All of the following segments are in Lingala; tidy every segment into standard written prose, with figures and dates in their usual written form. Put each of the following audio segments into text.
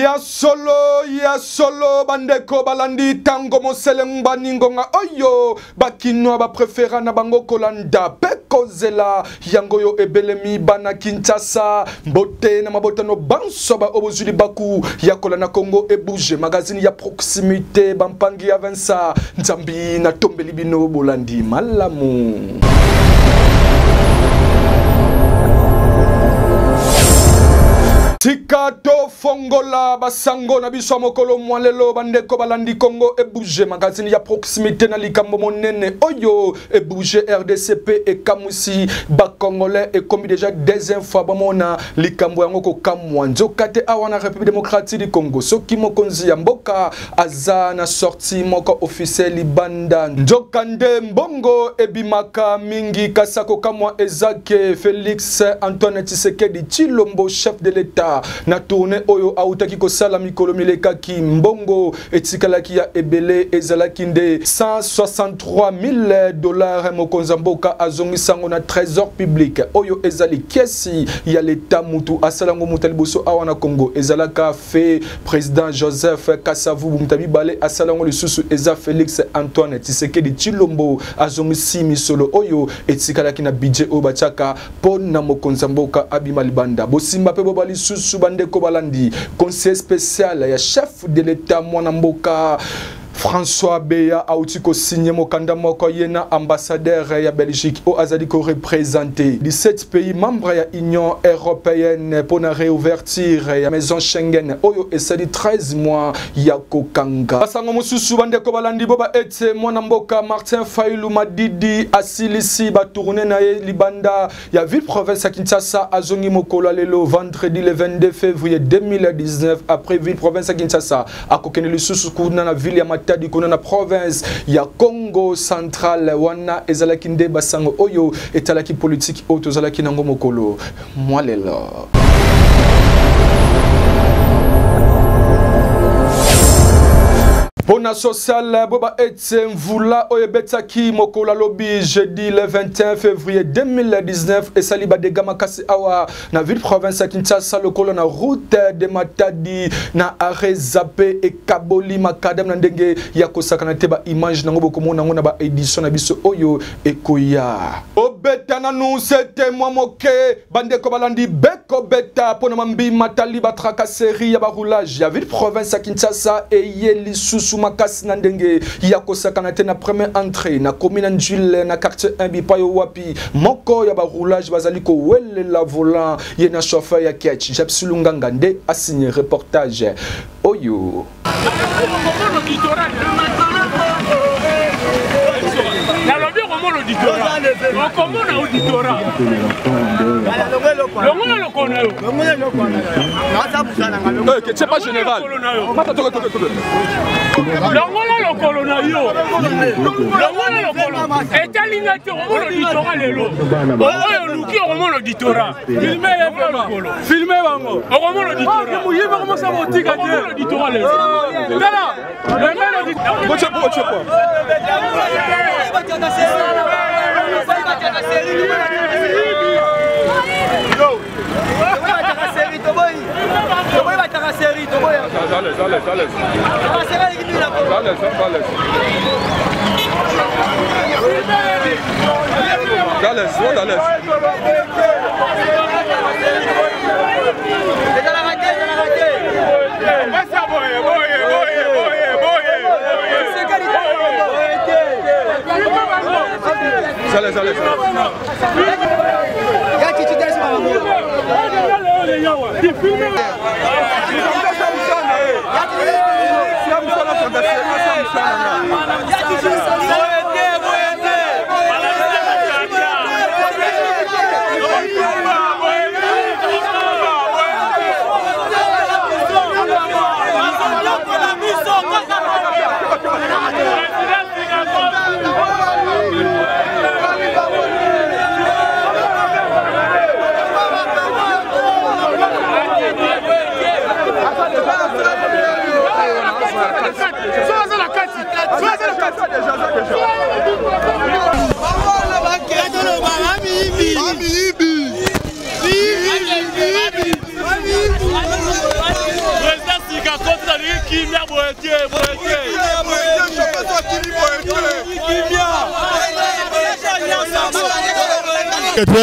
Ya solo bandeko balandi tango moselengba ningonga oyo bakino ba prefera na bango kolanda pekozela yango yo ebelemi bana Kinshasa mbote na mabotano banso ba obozuli baku yakola na Congo ebouge magazine ya proximité bampangi ya Vincent Nzambi na tombeli bino bolandi malamu. Tikato fongola basango na biso mokolo mwalelo bandeko balandi Congo ebouge magazine ya proximité na likambo monene oyo ebouge RDCP et Kamusi ba congolais et comme déjà des infos bamona likambo yango ko kamwa nzokate awana République démocratique du Congo soki mokonzi ya mboka aza na sorti moko officiel libanda nzokande mbongo ebimaka mingi kasako kamwa ezake Félix Antoine Tshisekedi Tshilombo chef de l'État na tourné oyo autaki ko sala mikolo mileka ki mbongo etikalaki ya ebele ezalaki nde $163,000 mokonza mboka azongisango na trésor public oyo ezali kesi ya l'État mutu asalango mutaliboso awa na Congo ezalaka fe président Joseph Kasavubu mutabi bale asalango lisusu eza Félix Antoine Tshisekedi Tshilombo azongisi misolo oyo etikalaki na budget oyo bachaka pona mokonza mboka abima libanda bosimba pe bobali susu bandeko balandi conseil spécial ya chef de l'État mwana mboka François Beya autiko signé mokanda moko yena ambassadeur ya Belgique au azali ko représenter 17 pays membres ya Union européenne pour na réouverture ya maison Schengen oyo esali 13 mois ya kokanga basango mususu bandeko balandi boba ete mwana mboka Martin Fayulu Madidi asilisi ba tourner na libanda ya ville province ya Kinshasa azongi mokolo lelo vendredi le 22 février 2019 après ville province ya Kinshasa akokene lisusu kuna na ville ya Matadi kuna na province ya Congo central wana ezalaki nde basango oyo etalaki politique oyo tozalaki nango mokolo mwalela. Bona social boba etse mvula oyebetaki mokola lobi jeudi le 21 février 2019 et saliba de gamakasi awa na ville province ya Kinshasa lokolo na route de Matadi na arrêt zappé et kaboli makadam na ndenge ya kosakana te ba image nango bokomona ngo na ba édition na biso oyo ekoya obeta na nous c'était moi moke bandeko balandi beko beta pona mambi matali ba tracasserie ya ba roulage ya ville province ya Kinshasa et yeli susu makasi na ndenge ya kosakana te na première entrée na commune Njule na quartier 1 bipayo wapi moko ya ba roulage bazali ko wele la volant ye na chauffeur ya Ketch Japsulunganga nde a signé reportage oyo c'est pas général.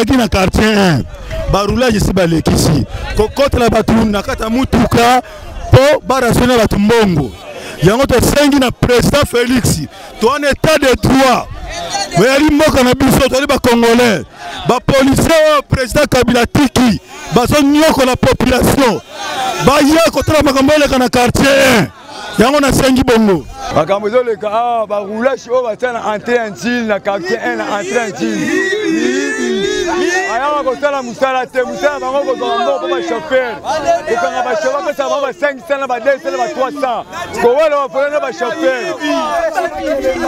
Tu na quartier 1 baroulage ici balekisi kokote la batu na kata mutuka po barasona batu mbongo yango to sengi na président Félix to en état de droit mais ali mboka na biso to ba congolais ba policier président Kabila tiki bazo nyoko la population ba ya kotala makambo le kana quartier 1 yango na sengi bongo makambo le ka ba roulage o ba tana entrée en Chine na quartier 1 na entrée en Chine aya ko tala musala te musala bango ko zongo ko ba chauffeur ko kanga ba chauffeur ko sa ba 500 ba 200 ba 300 ko wala ba polena ba chauffeur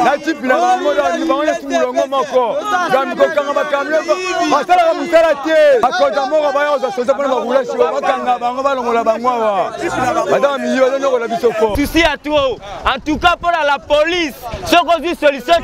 na tipi na bango da ni bango tu mulongo moko gam ko kanga ba kamle ba sala ka musala te akoza moko ba yo za soza pona ba roulage ba kanga bango ba longola bango wa madame miyo zo ko la biso fort souci à toi en tout cas pour la police ce qu'on dit solution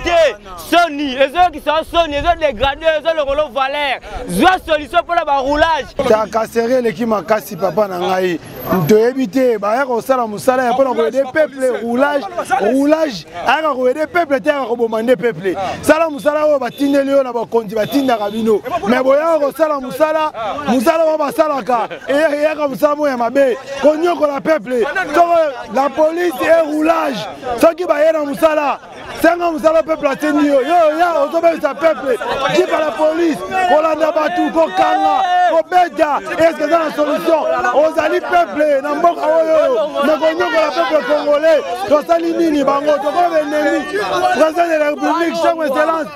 Sony les autres qui sont Sony les autres dégradés les autres le rôle valeur Zoa solution pour le roulage. Ta casseré l'équipe makasi papa na ngai. De éviter ba ya ko sala musala ya pona ko aider peuple roulage aka ko aider peuple te ko bomande peuple. Sala musala o batindeli o na ba kondi batinda kabino. Mais boya ko sala musala o ba sala ka et ya ka musala mo ya mabe. Ko nyoko la peuple. La police et roulage. Ce qui ba yena musala Senga musala peuple ateni yo ya ozobe sa peuple qui par la police kolanda batu ko kanga ko beja est-ce que dans la solution aux ali peuple na mboka oyo na konyoko la peuple congolais to sali nini bango to ko veneni président de la république son excellence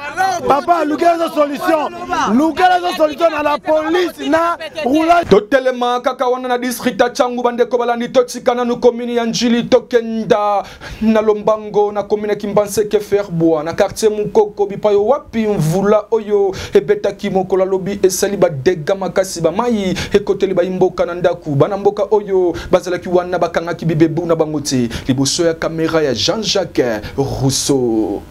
papa lukela solution na la police na roulage totelema kaka wana na district ya Changu bande ko balandi totikana no commune ya Njili tokenda na Lombango na commune Kimbanse ke faire bois na quartier Mukoko bipayo wapi mvula oyo ebeta kimoko la lobi esali ba dega makasi ba mai ekoteli ba imboka na ndaku bana mboka oyo bazala ki wana bakanga ki bibebu na bangote liboso ya kamera ya Jean-Jacques Rousseau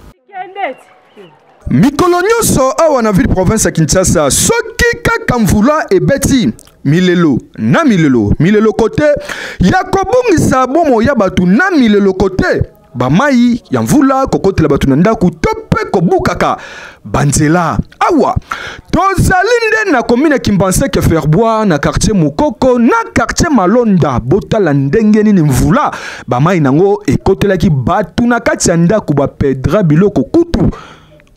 mikolo nyonso awa na ville province ya Kinshasa soki kaka mvula ebeti milelo kote ya kobungisa bomo ya batu na milelo kote bamai ya mvula kokotela batu na ndaku tope kobukaka banzela awa tozalinde na commune Kimbanse ke faire bois na quartier Mukoko na quartier Malonda botala ndenge nini mvula bamai nango ekotelaki batu na kati ya ndaku ba pedra biloko kutu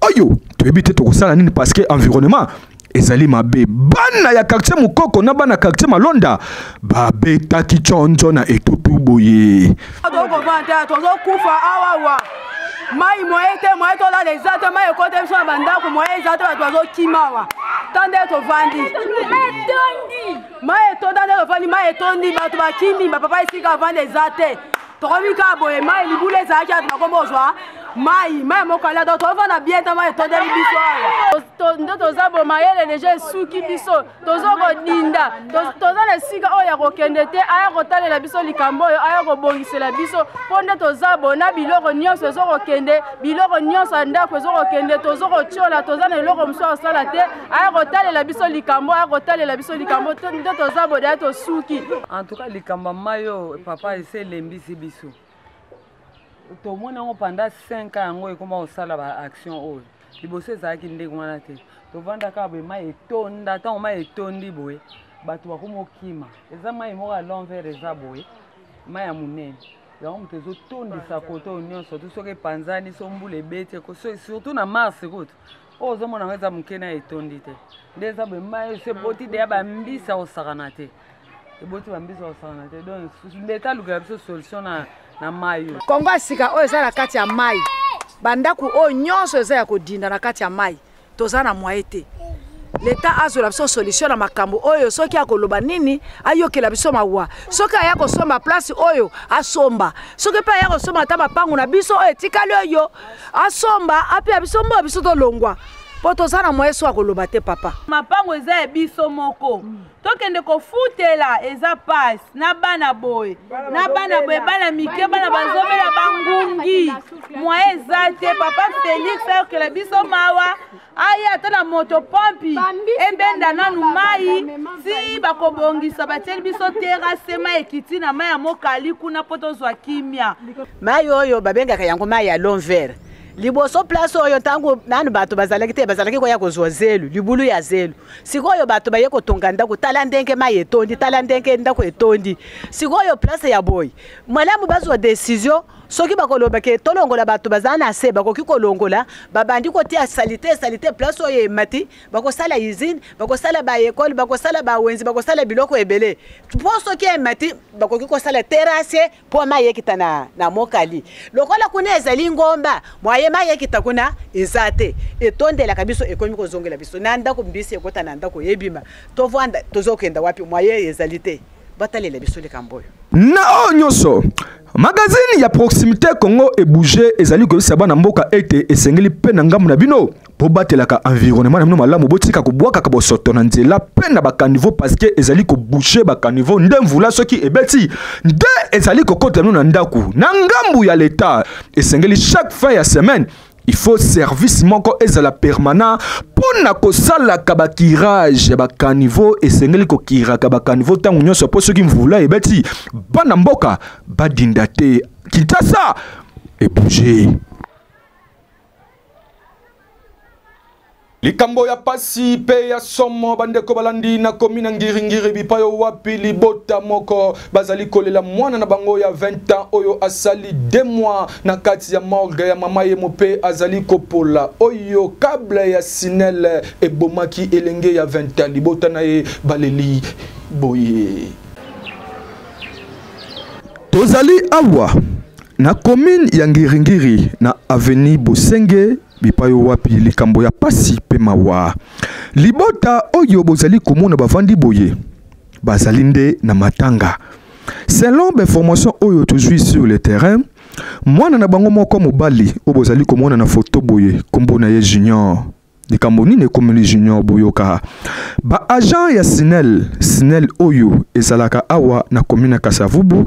oyo toyebite tokosala nini parce que environnement ezali mabe bana ya quartier Mukoko na bana quartier Malonda babeta kichonjo na etutu boye toko vanta tozo kufa awawa mai moete la les autres mai côté so bandako moete za tozo kimawa tande to vandi mai to dande to vandi mai tondi batu bakimi ba papa isika vande zate tokobika boye mai libule za kya tunakombozwa mai mokala do to vana bien ta mai to dali biso awa ndo to zabo mayele déjà suki biso tozo ko dinda tozo na sika oya ko kendete aya ko talela biso likambo oyo aya ko bongisela biso ponde to zabo na biloko nyonso zo ko kende biloko nyonso ndako zo ko kende tozo ko tiola tozo na loko mso sala te aya ko talela biso likambo aya ko talela biso likambo ndo to zabo da to suki en tout cas likambo mayo papa ese lembisi biso to mona ngo pendant 5 ans ngo ekoma osala ba action oyo liboso ezalaki ndenge wana te tovanda kaka boye mai etonda ntango mai etondi boye bato bakomokima eza mai moko ya l'envers eza boye mai ya monene yango moto ezotondisa kote oyo nyonso to soki epanzani so mbula ebeti surtout na mars kutu oyo ozomona ngo eza moke na etondi te nde eza boye mai oyo so eboti deya bambisa osakana te eboti bambisa osakana te donc leta alukela biso solution na mai oyo kongo asika oyo eza na kati ya mai bandaku oyo nyonso eza ya kodinda na kati ya mai toza na mwaye te leta azola biso solution na makambo oyo soki akoloba nini ayokela biso mawa soki aya kosomba place oyo asomba soki pe aya kosomba ata mapangu na biso oyo etikali oyo asomba apia biso mbo biso tolongwa po tozala moye so akoloba te papa mapango eza ebiso moko tokende kofutela eza passe na bana boye bana mike bana bazobela bangungi moye eza te papa Félix ayokela biso mawa aya ata na motopompi ebenda nanu mai si bakobongisa batieli biso terase mai ekiti na mai ya mokali kuna po tozwa kimia mai oyo babengaka yango mai ya long vert liboso place oyo ntango nanu bato bazalaki koya kozwa zelu libulu ya zelu sikoyo bato baye kotonga ndako tala ndenge mai etondi tala ndenge ndako etondi sikoyo place ya boy malamu bazwa decision soki bakoloba ke tolongola bato bazana se bakoki kolongola babandi kotia salite place oyo emati bakosala usine bakosala ba école bakosala ba wenzi bakosala biloko ebele poso ki emati bakoki kosala terrasse po mai ekita na mokali lokola kuna ezali ngomba moye mai ekita kuna ezate etondela kabiso ekomi kozongela biso na ndako mbisi ekota na ndako yebima tovanda tozokenda wapi moye ezali te batalela biso likamboyo na onyoso magazine ya proximité Congo et bouger ezali ko sabana mboka ete esengeli pe na ngamu na bino po batelaka environnement na bino malamu botika ko bwaka ka bosoto na nzela pe na bakaniveau parce que ezali ko boucher bakaniveau ndemvula soki ebeti nde ezali ko kota na ndaku na ngambu ya l'état esengeli chaque fin ya semaine il faut service moko ezala permanent pona kosala kabakirage bakaniveau esengeli ko kiraka bakaniveau tangu nyonso po soki mvula ebeti bana mboka badinda te Kinshasa et bouger. Likambo ya pasi pe ya somo bandeko balandi na komina ngiringiri bipayo wapi libota moko bazali kolela mwana na bango ya 20 ans oyo asali 2 mois na kati ya morgue ya mama ye mope azali kopola oyo câble ya sinel ebomaki elenge ya 20 ans libota na ye baleli boye tozali awa na commune ya ngiringiri na avenue Bosenge bipayo wapi likambo ya pasi pe mawa libota oyo bozali komona bavandi boye bazali nde na matanga selon l'information oyo tozwi sur le terrain mwana na bango moko mobali oyo bozali komona na photo boye kombo na ye Junior likambo nini komeli Junior boyoka ba agent ya Sinel oyo ezalaka awa na commune Kasavubu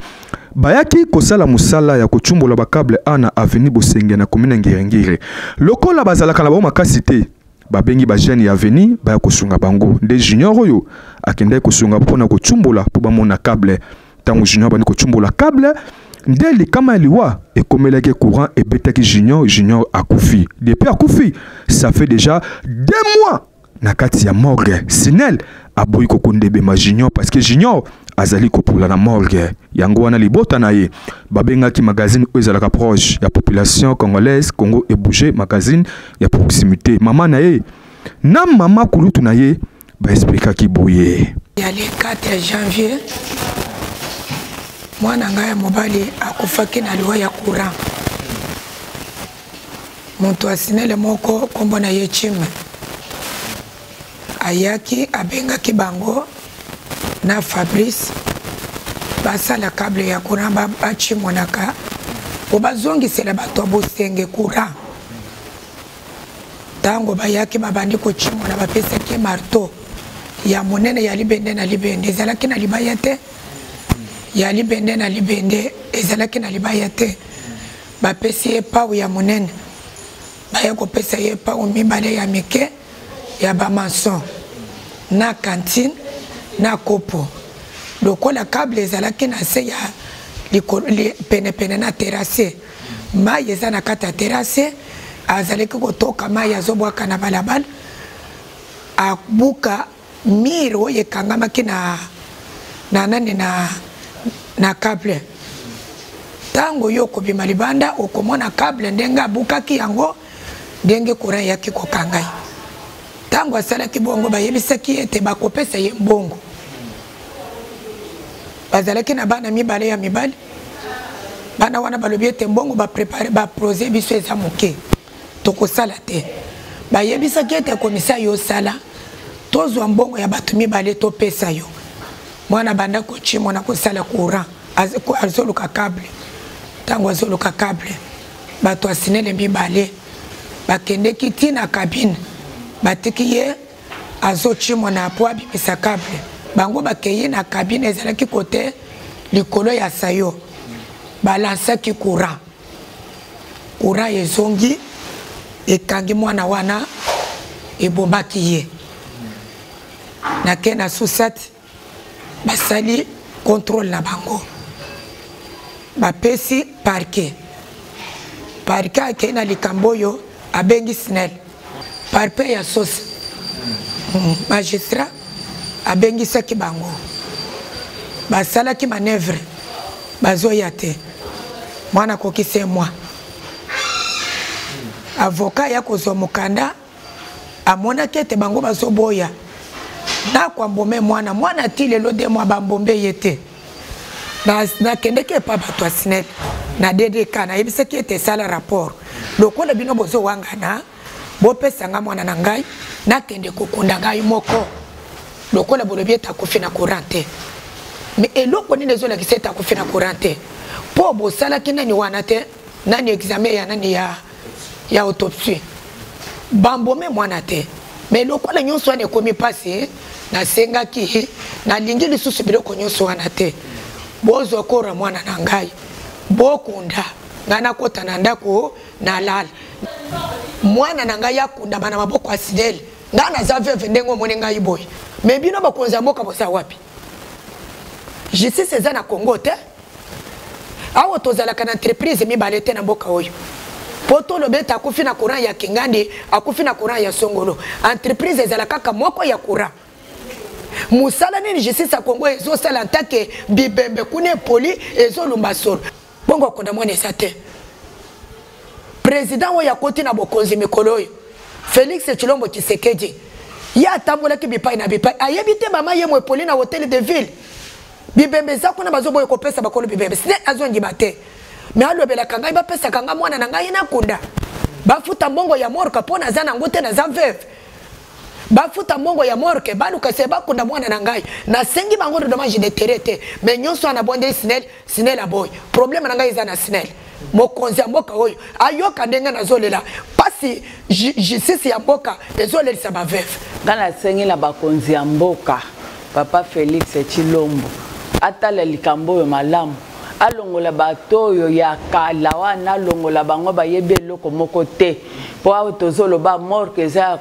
bayaki kosala musala ya kochumbola bakable ana avenue Bosenge na commune Ngirengire lokola bazalaka na ba makasi te babengi ba jeune ya avenue baya kosunga bango nde Junior oyo akende kosunga pona kochumbola po bamona câble tango Junior bani kochumbola câble nde likama liwa ekomelaki courant ebetaki Junior akufi depuis akufi ça fait déjà 2 mois na kati ya morgue Sinel aboyi kokondebe ma Junior parce que Junior azali kopula na morgue yango wana libota na ye babengaki magazine ezalaka proche ya population congolaise Congo et bouger magazine ya proximité mama na ye na mama kulutu na ye ba expliquaki boye ya le 4 janvier mwana ngaya mobali akufaki na liwa ya courant moto asinele moko kombo na ye Chime ayaki abengaki bango na Fabrice basala câble ya courant bachimonaka po bazongisela bato Bosenge courant tango bayaki babandi kochimona bapesaki marteau ya monene ya libende na libende ezalaki na libaya te ya libende na libende ezalaki na libaya te bapesi ye pau ya monene baya kopesa ye pau mibale ya mike ya bamason na cantine na kopo lokola câble ezalaki na se ya pene na terrasse mai eza na kati ya terrasse azalaki kotoka mai azobwaka na balabala abuka mire oyo ekangamaki na câble tango yo kobima libanda okomona câble ndenge abukaki yango ndenge courant yaki kokangai tango asalaki bongo bayebisaki ete bakopesa ye mbongo bazalaki na bana mibale ya mibali bana wana balobi ete mbongo baprepare baproje biso eza moke tokosala te bayebisaki ete komisa yo sala tozwa mbongo ya bato mibale topesa yo mwana banda kochimona kosala courant azoluka câble tango azoluka câble bato asinele mibale bakendeki tina cabine batiki ye azochimwa na po abimisa câble bango bakeye na cabine ezalaki côté likolo ya sayo balansaki courant ezongi ekangi mwana wana ebomaki ye nake na susati basali contrôle na bango bapesi parquet akei na likambo oyo abengi SNEL parpe ya sosi magistrat abengisaki bango basalaki manœuvre bazoya te mwana kokise mwa avocat ya kozwa mokanda amonaki ete bango bazoboya na kwambome mwana ti lelo de mwa bambombe ye te nakendeki epa bato ya SNEL na DDK nayebisaki ete esala rapport lokola bino bozowangana bopesanga mwana na ngai nakende kokunda ngai moko lokola bolobi ete akufi na courant te me eloko nini ezolakisa ete akufi na courant te mpo bosalaki nani wana te nani examen ya nani ya autopsie bambome mwana te me lokola nyonso wana ekomi mpasi nasengaki nalingi lisusu biloko nyonso wana te bozwa kora mwana na ngai bokunda ngai nakota na ndako nalala mwana na ngai akunda bana maboko ya SNEL ngai naza veve ndenge omoni ngai boye me bino bakonzi ya mboka boza wapi justice eza na Congo te awa tozalaka na entreprise mibale te na mboka oyo po tolobi ete akufi na courant ya Kingandi akufi na courant ya Songolo entreprise ezala kaka moko ya courant musala nini justice ya Congo ezosala ntake bibembe kuna poli ezolumba solo bongo akonda mwana eza te président oyo akoti na bokonzi mikolo oyo Félix Tshilombo Tshisekedi ye atambolaki bipai na bipai ayebi te mama ye mwepoli na hotel de ville bibembe eza kuna bazoboya kopesa bakolo bibembe sine azondima te me alobelaka ngai bapesaka ngai mwana na ngai nakunda bafuta mbongo ya morka mpo naza nango te naza veve bafuta mbongo ya morke baluka se bakunda mwana na ngai nasengi bango de dommage de terre te me nyonso ana bonde SNEL aboy problème na ngai eza na SNEL mokonzi ya mboka oyo ayoka ndenge nazolela pasi justice ya mboka ezolelisa baveve nga nasengi na bakonzi ya mboka papa Félix Tshilombo atala likambo oyo malamu alongola bato oyo ya kala wana alongola bango bayebi eloko moko te po awo tozoloba morke eza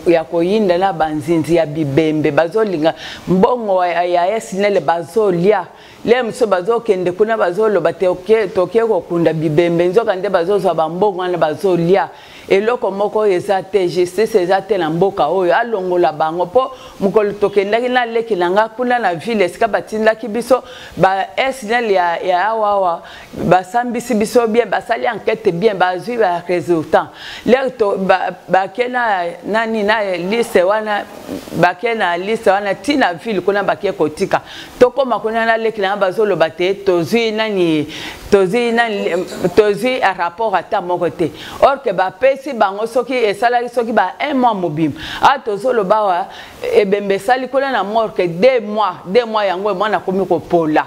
ya koyinda na banzinzi ya bibembe bazolinga mbongo ya SNEL bazolia le mosusu bazokende kuna bazoloba toke kokunda bibembe nzoka nde bazozwa bambongo wana bazolia eloko moko eza te justice eza te na mboka oyo alongola bango mpo mokolo tokendaki nalekelanga kuna na ville esika batindaki biso ba SNEL ya awawa basambisi biso bien basali enquête bien bazwi ba résultat lere bakena nani na liste wana bakena liste wana tina ville kuna bakie kotika tokoma kuna nalekelanga bazoloba te tozwi rapport ata moko te or que bapesi bango soki esalaki soki ba un mois mobima atozoloba wa ebembe esali kuna na morke 2 mois yango mwana komi kopola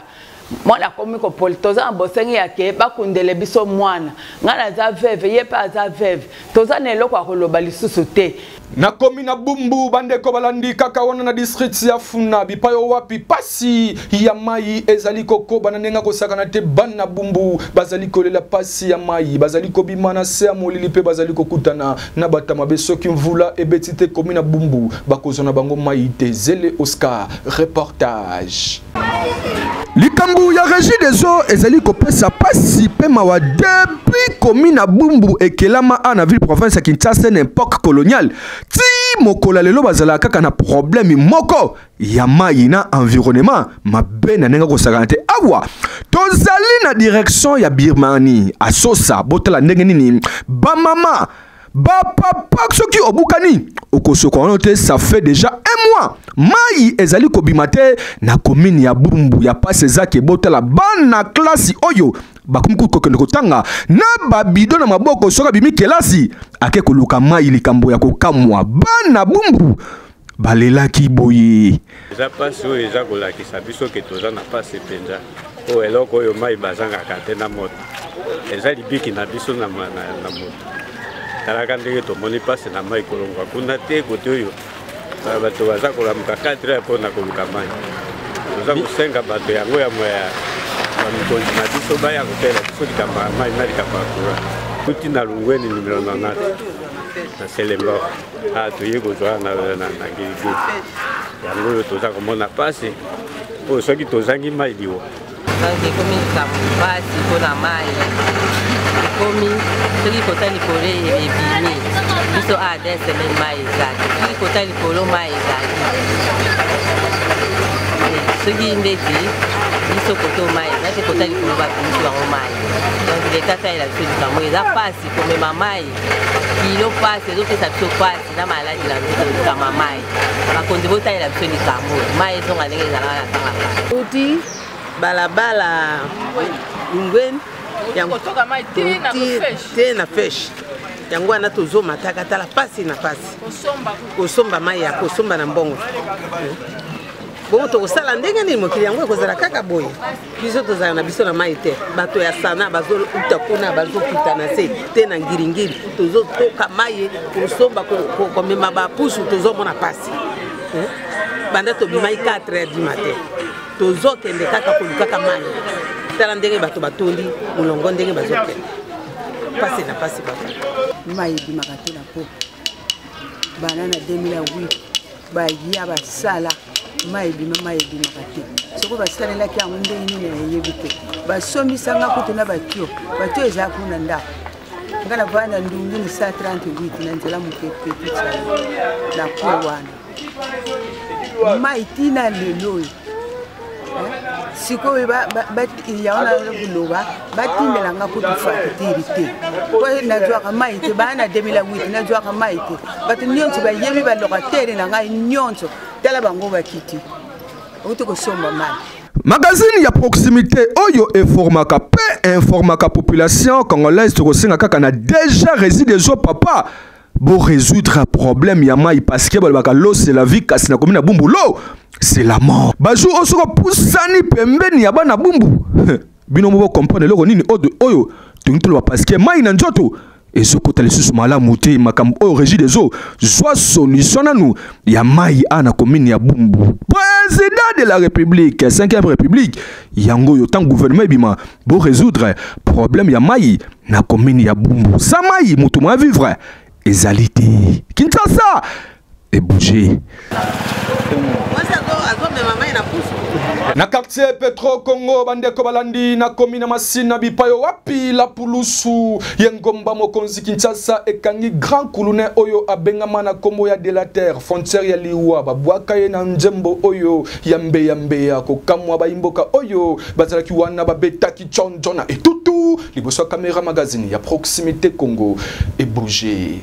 mwana komi kopola toza na bosengi yake bakundele biso mwana nga naza veve ye mpe aza veve toza na eloko ya koloba lisusu te nakomi na bumbu bandeko balandi kaka wana na district ya Funa bipayo wapi pasi ya mai ezali kokoba na nenga kosakana te bana bumbu bazali kolela pasi ya mai bazali kobimana se ya molili pe bazali kokutana na batama besoki mvula ebetite komi na bumbu bakozona bango mai te Zele Oscar reportage likambu ya régie des eaux ezali kopesa pasi pe mawa depuis komi na bumbu ekelama ana ville province ya Kinshasa na époque coloniale ti mokola lelo bazala kaka na problème moko ya mai na environnement mabe na nenga kosakana te awa tozali na direction ya Birmanie asosa botala ndenge nini ba mama ba papa soki obukani okosoko te ça fait déjà 1 mois mai ezali kobimate na commune ya Bumbu ya passe zake botala bana classe oyo bakumku kokende kotanga na babido na maboko soka bimi kelasi ake koluka mai likambo ya kokamwa bana Bumbu balelaki boye eza passe oyo eza kolakisa biso ke toza na passe penza o eloko oyo mai bazanga kate na moto eza libiki na biso na moto talaka ndenge tomoni mpasi na mai kolongwa kuna te kote oyo bato baza kolamuka 4 heures mpona koluka mai toza kosenga bato yango ya bamikonzi na biso baya kotela biso likambo ya mai na likambo ya courant tuti na lungweni numero 90 na Selemba toye kozwa na ngirigiri yango oyo toza komona mpasi oyo soki tozangi mai liwo ekomi likambo mpasi mpona mai ekomi soki kota likolo ebimi biso des semaine mai ezali soki kota likolo mai ezali soki ndeti biso koto mai nate kota likolo babimisi bango mai donc leta talela biso likambo eza mpasi komema mai kilo mpasi ezopesa biso mpasi na maladi na nzoto likama mai bakonzi botalela biso likambo mai ezonga ndenge ezalaka na tanga uti balabala ngweni yango te na fesh yango wana tozomataka tala pasi na pasi kosomba mai ya kosomba na mbongo bongo tokosala ndenge nini mokili yango ekozala kaka boye biso tozala na biso na mai te bato ya sana bazouta kuna bazokita na se te na ngiringiri tozotoka mai kosomba komema bapusu tozomona pasi banda tobimai 4 heures du matin tozokende kaka kolukaka mai tala ndenge bato batondi molongo ndenge bazokende pasi na pasi bato mai ebimaka te na po bana na 2008 baya basala mai ebimaka te soko basalelaki yango ndenge nini nayebi te basombisanga kutu na batio eza kuna ndako nga na vanda ndunguni sa 38 na nzela mopepe na po wana mai tina lelo sikoyo yaona kuloba batindelanga kutu fakitiri te po nazwaka mai te bana na 2008 nazwaka mai te bato nyonso bayebi baloka tere na ngai nyonso tala bango bakiti okuti kosomba mai. Magazine ya proximité oyo informaka pe informaka population congolaise tokosenga kaka na déjà réside zo papa bo résoudre problème ya mai parce que balobaka l'eau c'est la vie kasi na komina bumbu l'eau c'est la mort baju osoko pusani pembeni ya bana bumbu bino mo comprendre loko nini oyo tungitolo parce que mai na njoto ezokota lisusu malamu te makambo oyo régie des eaux zwa solution nanu ya mai ana komini ya bumbu président de la république 5e république yango yo tant gouvernement bima bo résoudre problème ya mai na komini ya bumbu sa mai mutu mo vivre ezalité Kinshasa et bouger na quartier Petro Congo bandeko balandi na komina masina bipayo wapi la pulusu yengomba mokonzi Kinshasa ekangi grand colonel oyo abengama na kombo ya de la terre frontière ya liwa babwaka ye na njembo oyo yambe ya kokamwa baimboka oyo bazalaki wana babetaki chonjo na etutu liboso caméra magazine ya proximité Congo et bouger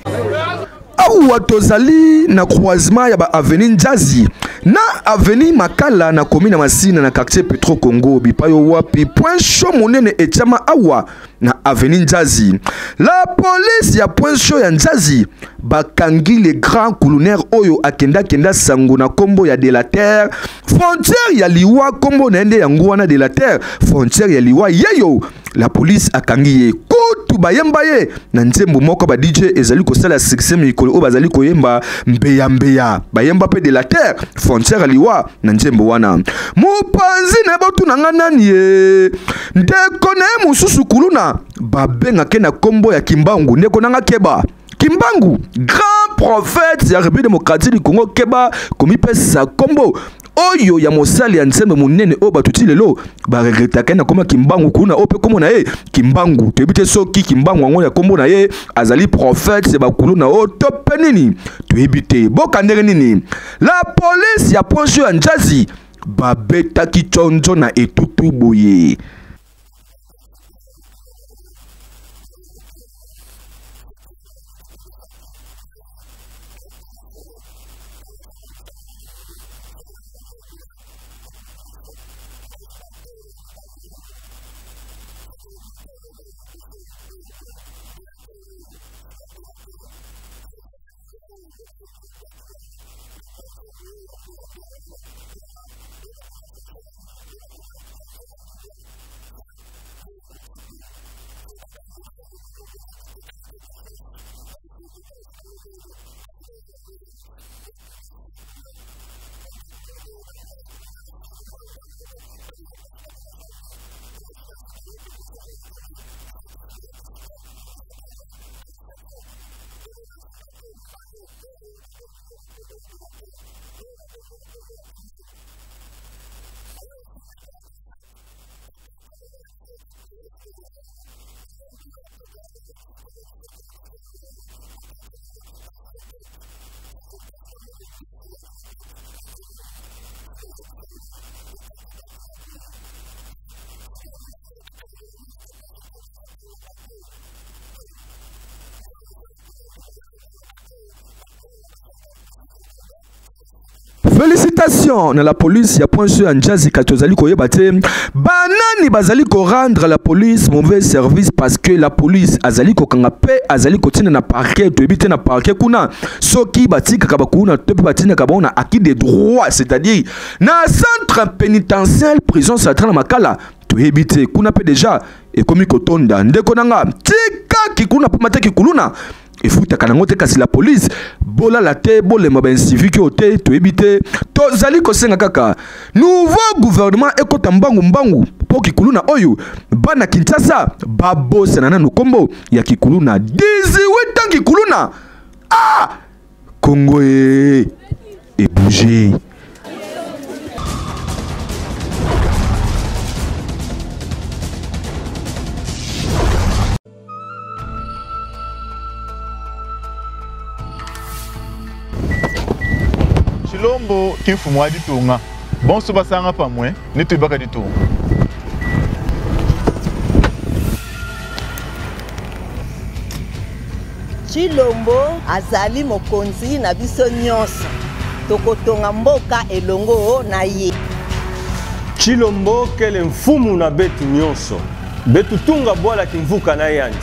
awa tozali na croisement ya ba avenue Njazi na avenue Makala na komina masina na quartier Petro Congo bipayo wapi point chaud monene etiama awa na avenue Njazi la police ya point chaud ya Njazi bakangi le grand colonel oyo akenda sango na kombo ya de la terre frontière ya liwa kombo na ende yango wana de la terre frontière ya liwa yeyo la police akangi ye kutu bayemba ye na nzembo moko ba DJ ezali ko sala succès mikolo o bazali ko yemba mbeya bayemba pe de la terre frontière liwa na nzembo wana mupanzi na botu na nganani ye ndeko na mususu kuluna babenga ke na kombo ya Kimbangu ndeko nanga keba Kimbangu grand prophète ya République démocratique du Congo keba komi pesa kombo oyo ya mosali ya nsembe munene o batuti lelo ba regretaka na koma Kimbangu kuna ope komo na ye Kimbangu tebite soki Kimbangu ngo ya kombo na ye azali prophète se bakulu na o tope nini tebite boka ndenge nini la police ya poncho ya Njazi babetaki chonjo na etutu boye. Félicitations à la police, il y a point sur un jazz katozali koyebate. Banani bazali ko rendre la police mauvais service parce que la police azali ko kangape azali ko tina na parquet to ebite na parquet kuna soki batika kabakuna to batina kabona acquis des droits, c'est-à-dire na centre pénitentiaire prison centrale makala to ebite kuna pe déjà et komi kotonda ndeko nanga tika kikuna pamate kikuluna. Et fouta kanangote kasi la police bola la te bolema ben civique ote to ebite to zali ko senga kaka nouveau gouvernement ekota mbangu mbangu po kikuluna oyo bana Kinshasa babose nana nukombo ya kikuluna 18 ans kikuluna ah Congo et bouger. Chilombo kifumwa ditunga bon so basanga pa mwe neto ibaka ditunga Chilombo azali mokonzi na biso nyonso tokotonga mboka elongo na ye. Chilombo kele mfumu na betu nyonso betu tunga bwala kimvuka na yandi.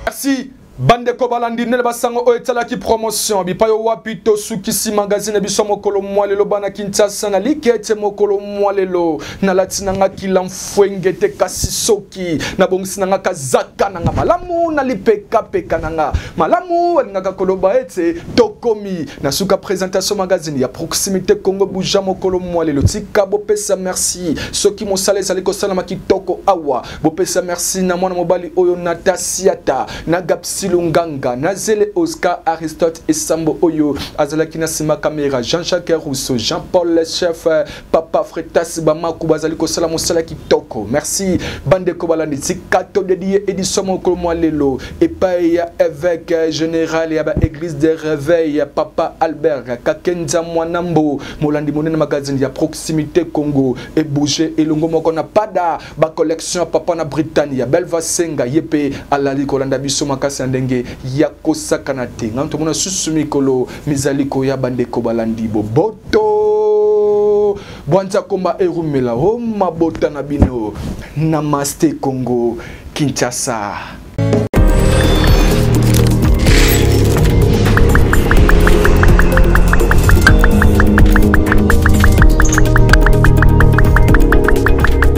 Merci. Bande Kobalandi ne basango o etala ki promotion bipayo wapito sukisi magazine biso mokolo mwalelo bana Kinshasa na likete mokolo mwalelo na latinanga kilamfwengete kasisoki na bongisinanga kazaka nanga malamu na lipeka peka nanga malamu ngaka koloba ete tokomi na suka présentation magazine ya proximité Congo buja mokolo mwalelo tika bopesa merci soki mosala ezali kosala makitoko awa bopesa merci na mwana mobali oyo Natasiata na Gapsi Lunganga, Nazele Oscar Aristote et Sambo Oyo, Azalakina Sima Kamera, Jean-Jacques Rousseau, Jean-Paul le chef, Papa Fretas Bamakou Bazaliko Salamo Salaki Toko. Merci, Bande Kobalandi, Tikato dédié édition Mokomo Lelo, et Paya évêque général et église des réveils, Papa Albert, Kakenza Mwanambo, Molandi Monen Magazine, ya proximité Congo, et Bouger, et Lungo Mokona Pada, ba collection Papa na Britannia, Belva Senga, Yepe, Alali Kolanda Bisso Makasi Ndenge, Yako Sakanate, Nantomona Susumikolo, Mizaliko ya Bande Kobalandi, Boboto, Bwanta Komba Erumela, Homa Bota Nabino, Namaste Congo, Kinshasa.